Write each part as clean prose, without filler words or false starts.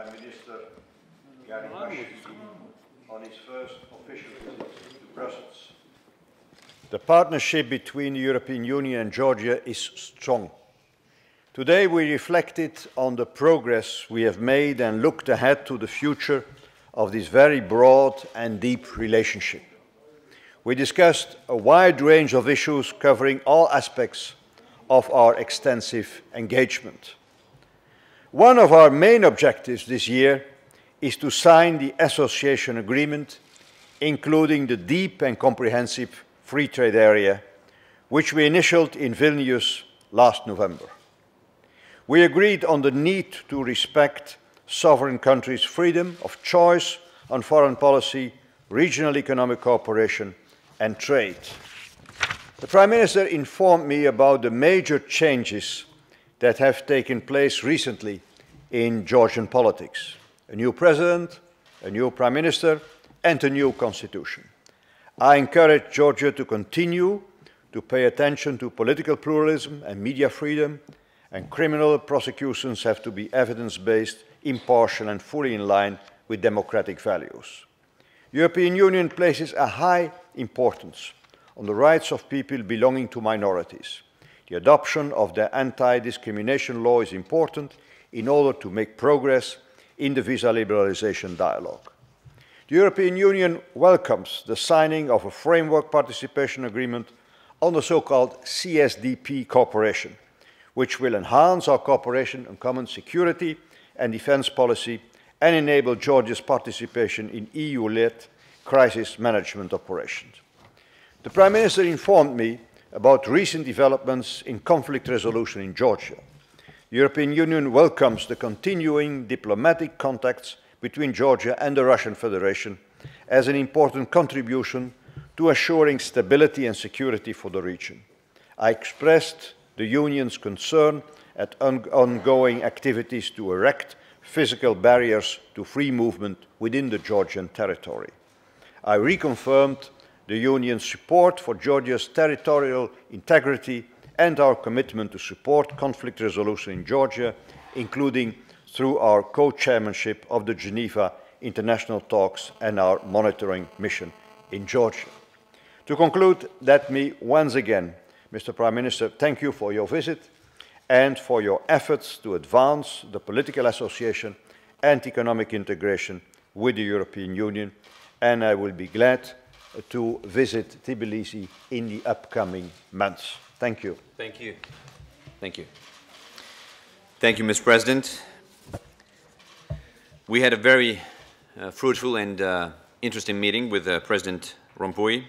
Prime Minister on his first official visit to Brussels. The partnership between the European Union and Georgia is strong. Today we reflected on the progress we have made and looked ahead to the future of this very broad and deep relationship. We discussed a wide range of issues covering all aspects of our extensive engagement. One of our main objectives this year is to sign the association agreement, including the deep and comprehensive free trade area, which we initialed in Vilnius last November. We agreed on the need to respect sovereign countries' freedom of choice on foreign policy, regional economic cooperation, and trade. The Prime Minister informed me about the major changes that have taken place recently in Georgian politics. A new president, a new Prime Minister, and a new constitution. I encourage Georgia to continue to pay attention to political pluralism and media freedom, and criminal prosecutions have to be evidence-based, impartial, and fully in line with democratic values. The European Union places a high importance on the rights of people belonging to minorities. The adoption of the anti-discrimination law is important in order to make progress in the visa liberalization dialogue. The European Union welcomes the signing of a framework participation agreement on the so-called CSDP cooperation, which will enhance our cooperation on common security and defense policy and enable Georgia's participation in EU-led crisis management operations. The Prime Minister informed me about recent developments in conflict resolution in Georgia. The European Union welcomes the continuing diplomatic contacts between Georgia and the Russian Federation as an important contribution to assuring stability and security for the region. I expressed the Union's concern at ongoing activities to erect physical barriers to free movement within the Georgian territory. I reconfirmed the Union's support for Georgia's territorial integrity and our commitment to support conflict resolution in Georgia, including through our co-chairmanship of the Geneva international talks and our monitoring mission in Georgia. To conclude, let me once again, Mr. Prime Minister, thank you for your visit and for your efforts to advance the political association and economic integration with the European Union, and I will be glad to visit Tbilisi in the upcoming months. Thank you. Thank you. Thank you. Thank you, Mr. President. We had a very fruitful and interesting meeting with President Rompuy.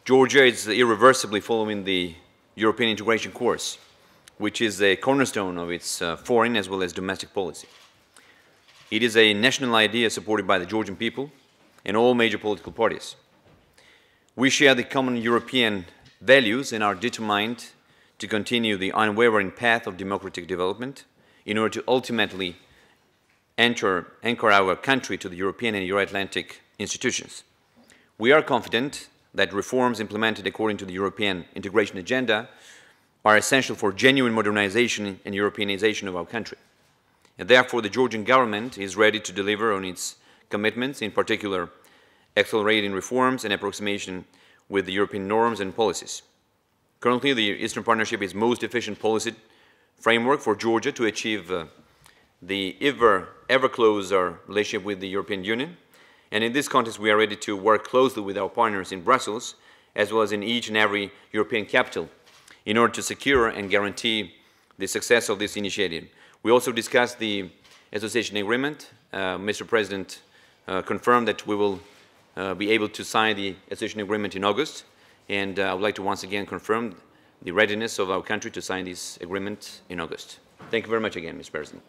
Georgia is irreversibly following the European integration course, which is a cornerstone of its foreign as well as domestic policy. It is a national idea supported by the Georgian people and all major political parties. We share the common European values and are determined to continue the unwavering path of democratic development in order to ultimately anchor our country to the European and Euro-Atlantic institutions. We are confident that reforms implemented according to the European integration agenda are essential for genuine modernization and Europeanization of our country. And therefore, the Georgian government is ready to deliver on its commitments, in particular, accelerating reforms and approximation with the European norms and policies. Currently, the Eastern Partnership is most efficient policy framework for Georgia to achieve the ever closer relationship with the European Union. And in this context, we are ready to work closely with our partners in Brussels, as well as in each and every European capital, in order to secure and guarantee the success of this initiative. We also discussed the association agreement. Mr. President confirmed that we will be able to sign the association agreement in August, and I would like to once again confirm the readiness of our country to sign this agreement in August. Thank you very much again, Mr. President.